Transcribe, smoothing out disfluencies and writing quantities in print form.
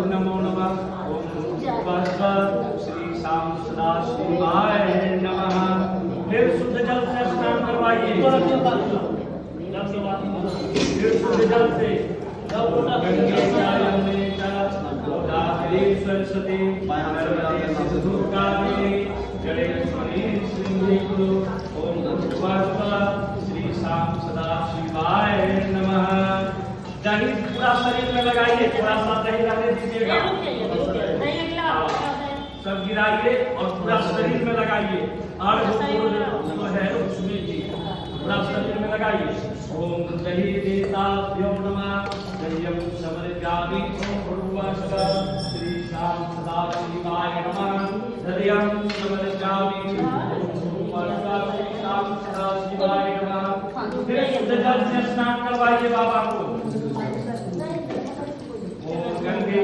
नमो नमः। ओम श्री शाम सदा शिवाय नमः। फिर शुद्ध जल से स्नान करवाइए। फिर शुद्ध जल से गंगे यमुने गोदावरी सरस्वती नर्मदे सिंधुकावेरी जलेश्वरी सिंधु कुरु। ओम श्री शाम सदा शिवाय नमः। दही पूरा शरीर में लगाइए, थोड़ा सा दही रहने दीजिएगा, सब गिराइए और पूरा शरीर में लगाइए। और जो है उसमें भी पूरा शरीर में लगाइए। ओम दही देवताभ्यो नमः। दह्यं समर्पयामि। श्री शाम सदा शिवाय नमः। दह्यं समर्पयामि। श्री शाम सदा शिवाय नमः। फिर शुद्ध जल से स्नान करवाइए बाबा को। ओम गंगे